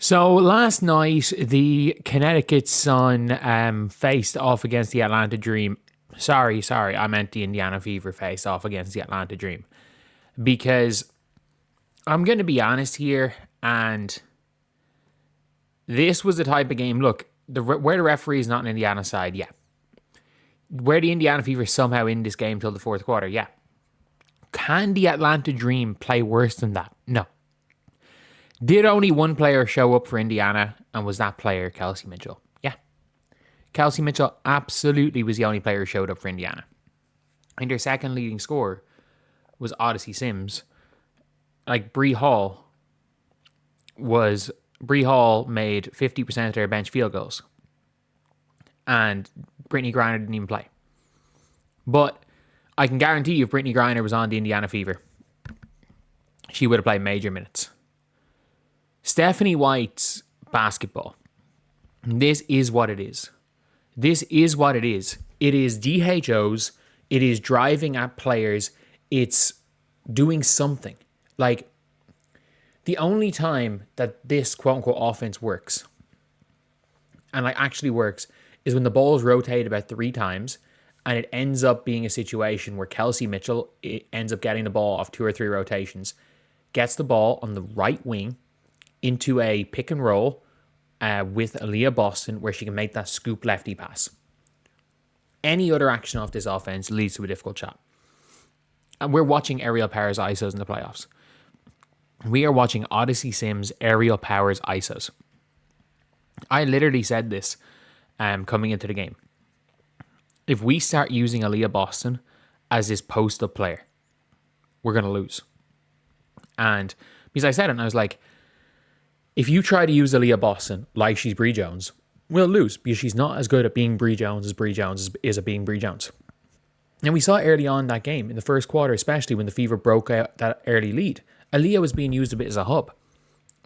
So last night, the Connecticut Sun faced off against the Atlanta Dream. Sorry, I meant the Indiana Fever faced off against the Atlanta Dream. Because I'm going to be honest here, and this was the type of game, look, where the referee is not on Indiana side, yeah. Where the Indiana Fever somehow in this game till the fourth quarter, yeah. Can the Atlanta Dream play worse than that? No. Did only one player show up for Indiana, and was that player Kelsey Mitchell? Yeah. Kelsey Mitchell absolutely was the only player who showed up for Indiana. And their second leading scorer was Odyssey Sims. Like, Bree Hall made 50% of their bench field goals. And Brittany Griner didn't even play. But I can guarantee you if Brittany Griner was on the Indiana Fever, she would have played major minutes. Stephanie White's basketball. This is what it is. This is what it is. It is DHOs. It is driving at players. It's doing something. Like, the only time that this quote-unquote offense works, and like actually works, is when the balls rotate about 3 times, and it ends up being a situation where Kelsey Mitchell ends up getting the ball off 2 or 3 rotations, gets the ball on the right wing, into a pick and roll with Aaliyah Boston where she can make that scoop lefty pass. Any other action off this offense leads to a difficult shot. And we're watching Aerial Powers ISOs in the playoffs. We are watching Odyssey Sims Aerial Powers ISOs. I literally said this coming into the game. If we start using Aaliyah Boston as this post-up player, we're going to lose. And because I said it, and I was like, if you try to use Aaliyah Boston like she's Bree Jones, we'll lose because she's not as good at being Bree Jones as Bree Jones is at being Bree Jones. And we saw early on in that game, in the first quarter, especially when the Fever broke out that early lead, Aaliyah was being used a bit as a hub.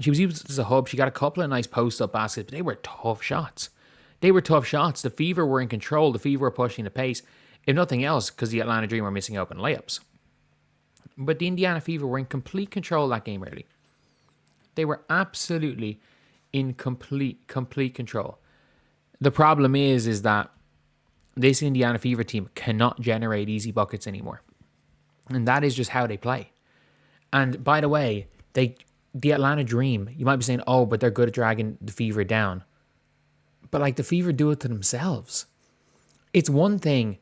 She was used as a hub. She got a couple of nice post-up baskets, but they were tough shots. The Fever were in control. The Fever were pushing the pace. If nothing else, because the Atlanta Dream were missing open layups. But the Indiana Fever were in complete control that game early. They were absolutely in complete control. The problem is that this Indiana Fever team cannot generate easy buckets anymore. And that is just how they play. And by the way, the Atlanta Dream, you might be saying, oh, but they're good at dragging the Fever down. But like the Fever do it to themselves. It's one thing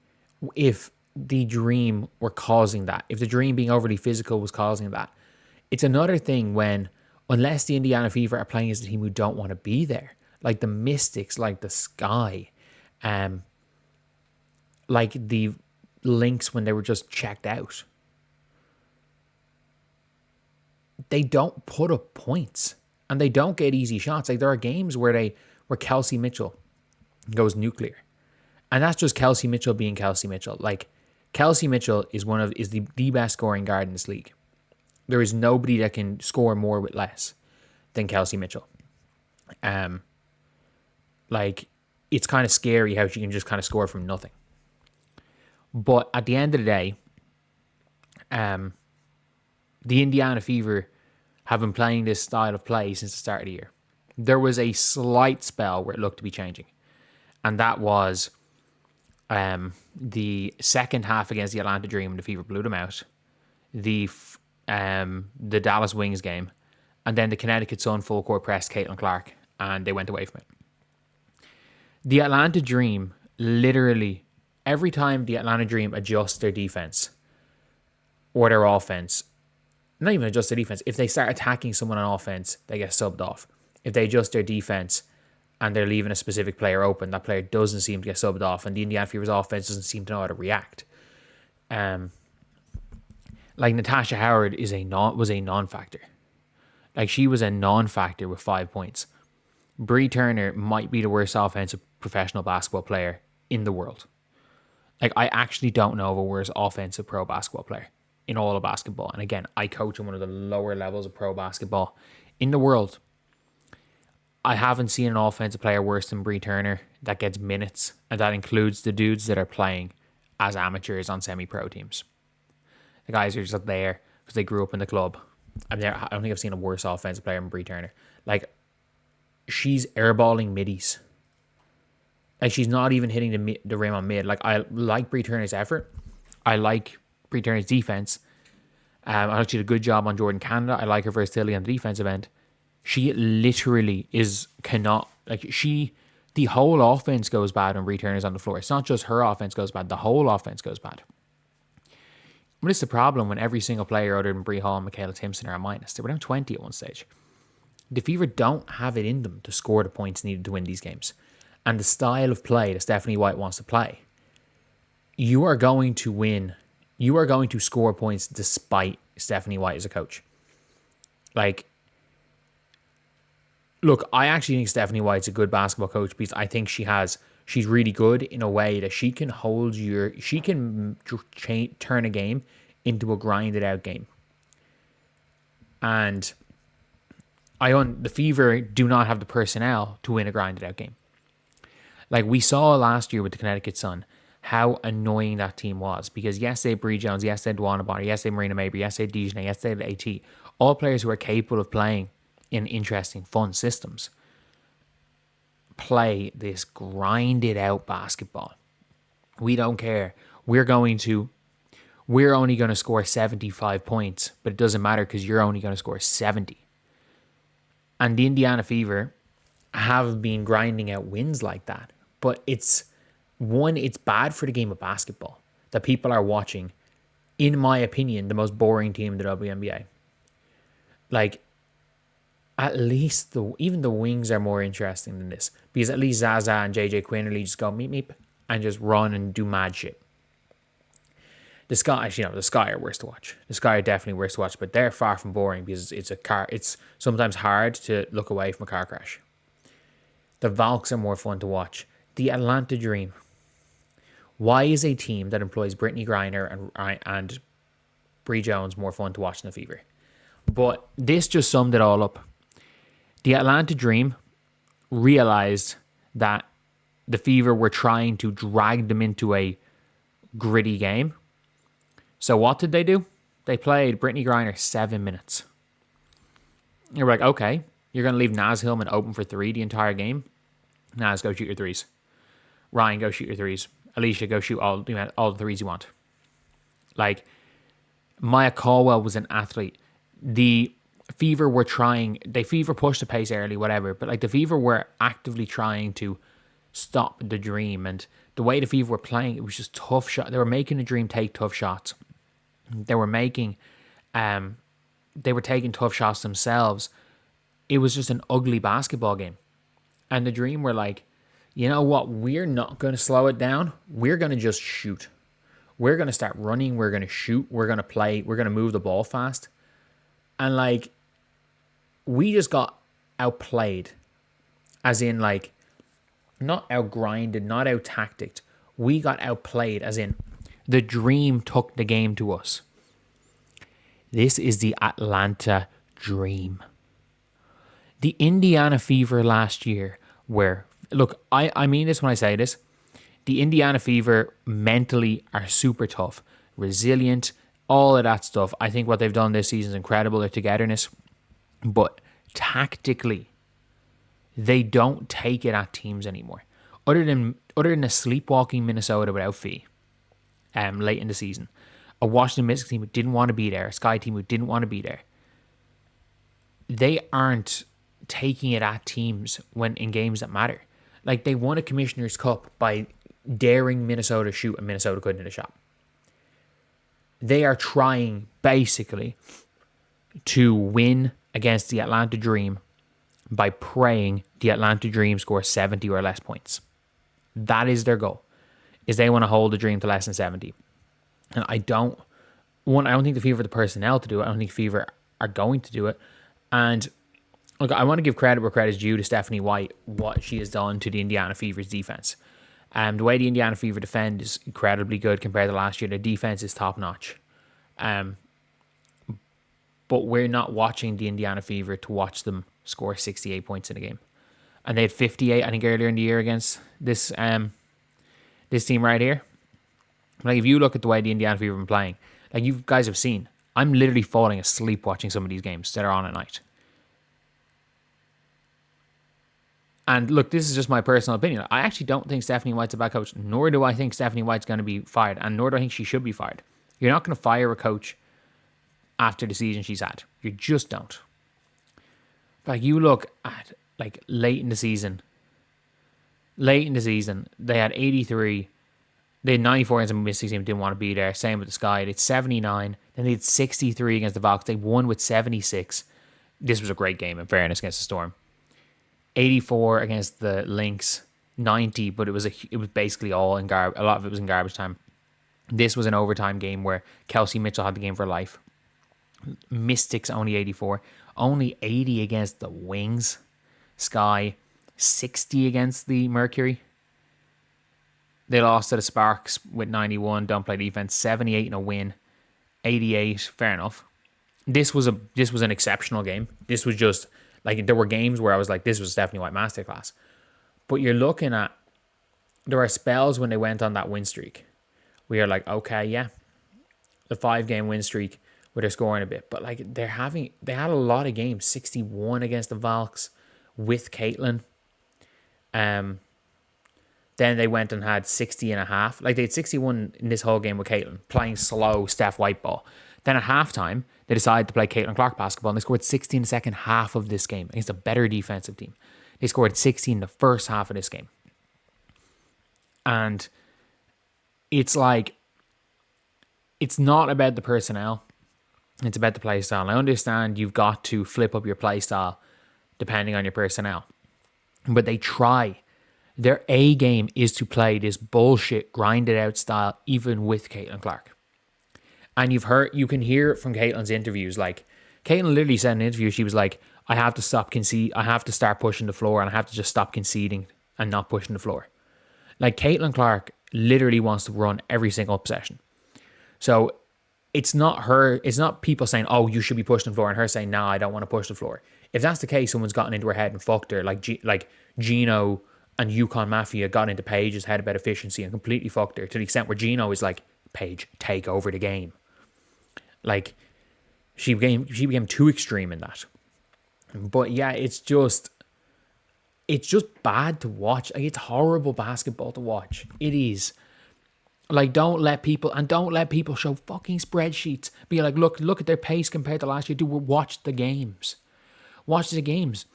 if the Dream were causing that. If the Dream being overly physical was causing that. It's another thing when, unless the Indiana Fever are playing as a team who don't want to be there, like the Mystics, like the Sky, like the Lynx when they were just checked out, they don't put up points and they don't get easy shots. Like there are games where Kelsey Mitchell goes nuclear, and that's just Kelsey Mitchell being Kelsey Mitchell. Like Kelsey Mitchell is the best scoring guard in this league. There is nobody that can score more with less than Kelsey Mitchell. Like, it's kind of scary how she can just kind of score from nothing. But at the end of the day, the Indiana Fever have been playing this style of play since the start of the year. There was a slight spell where it looked to be changing. And that was the second half against the Atlanta Dream, the Fever blew them out. The Dallas Wings game, and then the Connecticut Sun full court pressed Caitlin Clark, and they went away from it. The Atlanta Dream, literally, every time the Atlanta Dream adjusts their defense or their offense, not even adjust their defense, if they start attacking someone on offense, they get subbed off. If they adjust their defense and they're leaving a specific player open, that player doesn't seem to get subbed off, and the Indiana Fever's offense doesn't seem to know how to react. Like Natasha Howard was a non-factor. Like she was a non-factor with 5 points. Bree Turner might be the worst offensive professional basketball player in the world. Like I actually don't know of a worse offensive pro basketball player in all of basketball. And again, I coach in one of the lower levels of pro basketball in the world. I haven't seen an offensive player worse than Bree Turner that gets minutes, and that includes the dudes that are playing as amateurs on semi-pro teams. The guys are just there because they grew up in the club. I don't think I've seen a worse offensive player than Bree Turner. Like, she's airballing middies. Like, she's not even hitting the rim on mid. Like, I like Bree Turner's effort. I like Bree Turner's defense. I thought she did a good job on Jordan Canada. I like her versatility on the defensive end. She literally the whole offense goes bad when Bree Turner's on the floor. It's not just her offense goes bad. The whole offense goes bad. But it's the problem when every single player other than Bree Hall and Michaela Timpson are a minus. They were down 20 at one stage. The Fever don't have it in them to score the points needed to win these games. And the style of play that Stephanie White wants to play, you are going to win. You are going to score points despite Stephanie White as a coach. Like, look, I actually think Stephanie White's a good basketball coach because I think she's really good in a way that she can turn a game into a grinded out game. And the Fever do not have the personnel to win a grinded out game. Like we saw last year with the Connecticut Sun, how annoying that team was. Because yes, they had Bree Jones, yes, they had Dwana Bonner, yes, they had Marina Mabry, yes, they had Dijane, yes, they had AT. All players who are capable of playing in interesting, fun systems play this grinded out basketball. We don't care. We're only going to score 75 points, but it doesn't matter because you're only going to score 70. And the Indiana Fever have been grinding out wins like that. But it's bad for the game of basketball that people are watching, in my opinion, the most boring team in the WNBA. Like, at least even the wings are more interesting than this. Because at least Zaza and JJ Quinterly just go meep meep and just run and do mad shit. The Sky are worse to watch. The Sky are definitely worse to watch, but they're far from boring because it's sometimes hard to look away from a car crash. The Valks are more fun to watch. The Atlanta Dream. Why is a team that employs Brittany Griner and Bree Jones more fun to watch than the Fever? But this just summed it all up. The Atlanta Dream realized that the Fever were trying to drag them into a gritty game. So what did they do? They played Brittany Griner 7 minutes. You're like, okay, you're going to leave Naz Hillman open for 3 the entire game? Naz, go shoot your threes. Ryan, go shoot your threes. Alicia, go shoot all the threes you want. Like, Maya Caldwell was an athlete. The Fever were trying, Fever pushed the pace early, whatever, but like the Fever were actively trying to stop the Dream, and the way the Fever were playing, it was just tough shots. They were making the Dream take tough shots. They were taking tough shots themselves. It was just an ugly basketball game. And the Dream were like, you know what? We're not going to slow it down. We're going to just shoot. We're going to start running. We're going to shoot. We're going to play. We're going to move the ball fast. And like, we just got outplayed. As in like, not outgrinded, not out-tacticked. We got outplayed, as in the Dream took the game to us. This is the Atlanta Dream. The Indiana Fever last year were, look, I mean this when I say this, the Indiana Fever mentally are super tough, resilient, all of that stuff. I think what they've done this season is incredible, their togetherness. But tactically, they don't take it at teams anymore. Other than a sleepwalking Minnesota without Fee, late in the season, a Washington Mystics team who didn't want to be there, a Sky team who didn't want to be there, they aren't taking it at teams when in games that matter. Like, they won a Commissioner's Cup by daring Minnesota to shoot, and Minnesota couldn't hit a shot. They are trying, basically, to win against the Atlanta Dream by praying the Atlanta Dream score 70 or less points. That is their goal, is they want to hold the Dream to less than 70. And I don't think the Fever have the personnel to do it. I don't think Fever are going to do it. And look, I want to give credit where credit is due to Stephanie White, what she has done to the Indiana Fever's defense. The way the Indiana Fever defend is incredibly good compared to last year. The defense is top-notch. But we're not watching the Indiana Fever to watch them score 68 points in a game. And they had 58, I think, earlier in the year against this team right here. Like, if you look at the way the Indiana Fever have been playing, like you guys have seen, I'm literally falling asleep watching some of these games that are on at night. And look, this is just my personal opinion. I actually don't think Stephanie White's a bad coach, nor do I think Stephanie White's going to be fired, and nor do I think she should be fired. You're not going to fire a coach after the season she's had. You just don't. Like, you look at, like, late in the season, they had 83. They had 94 against the Mystics team, didn't want to be there. Same with the Sky. They had 79. Then they had 63 against the Valks. They won with 76. This was a great game, in fairness, against the Storm. 84 against the Lynx. 90, but it was basically all in garbage. A lot of it was in garbage time. This was an overtime game where Kelsey Mitchell had the game for life. Mystics only 84. Only 80 against the Wings. Sky 60 against the Mercury. They lost to the Sparks with 91. Don't play defense. 78 in a win. 88. Fair enough. This was an exceptional game. This was just like, there were games where I was like, this was Stephanie White masterclass. But you're looking at, there are spells when they went on that win streak. We are like, okay, yeah, the 5-game win streak where they're scoring a bit. But like, they had a lot of games. 61 against the Valks with Caitlin. Then they went and had 60 and a half. Like, they had 61 in this whole game with Caitlin, playing slow Steph White ball. Then at halftime, they decided to play Caitlin Clark basketball, and they scored 60 in the second half of this game against a better defensive team. They scored 60 in the first half of this game. And it's like, it's not about the personnel. It's about the play style. And I understand you've got to flip up your play style depending on your personnel. But they try. Their A game is to play this bullshit, grinded out style, even with Caitlin Clark. And you can hear it from Caitlin's interviews. Like, Caitlin literally said in an interview, she was like, I have to start pushing the floor, and I have to just stop conceding and not pushing the floor. Like, Caitlin Clark literally wants to run every single possession. So it's not people saying, oh, you should be pushing the floor, and her saying, no, I don't want to push the floor. If that's the case, someone's gotten into her head and fucked her, like Gino and Yukon Mafia got into Paige's head about efficiency and completely fucked her, to the extent where Gino is like, Paige, take over the game. Like, she became too extreme in that. But yeah, it's just bad to watch. Like, it's horrible basketball to watch. It is. Like, don't let people show fucking spreadsheets. Be like, look at their pace compared to last year. Watch the games. Watch the games.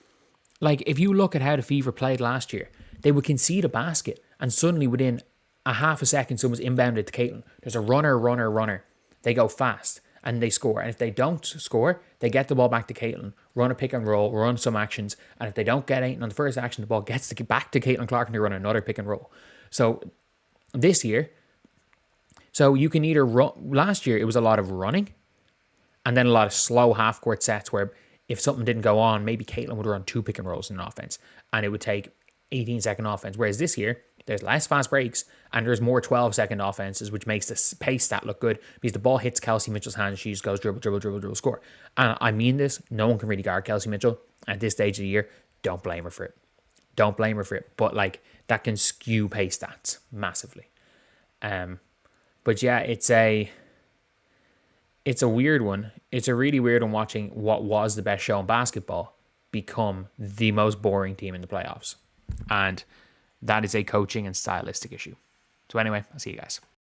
Like, if you look at how the Fever played last year, they would concede a basket, and suddenly within a half a second, someone's inbounded to Caitlin. There's a runner. They go fast, and they score. And if they don't score, they get the ball back to Caitlin, run a pick and roll, run some actions. And if they don't get anything on the first action, the ball gets back to Caitlin Clark, and they run another pick and roll. So this year, you can either run. Last year, it was a lot of running, and then a lot of slow half-court sets where if something didn't go on, maybe Caitlin would run 2 pick and rolls in an offense, and it would take 18-second offense. Whereas this year, there's less fast breaks, and there's more 12-second offenses, which makes the pace stat look good, because the ball hits Kelsey Mitchell's hands, she just goes dribble, score. And I mean this, no one can really guard Kelsey Mitchell at this stage of the year. Don't blame her for it. But like, that can skew pace stats massively. But yeah, it's a weird one. It's a really weird one watching what was the best show in basketball become the most boring team in the playoffs. And that is a coaching and stylistic issue. So anyway, I'll see you guys.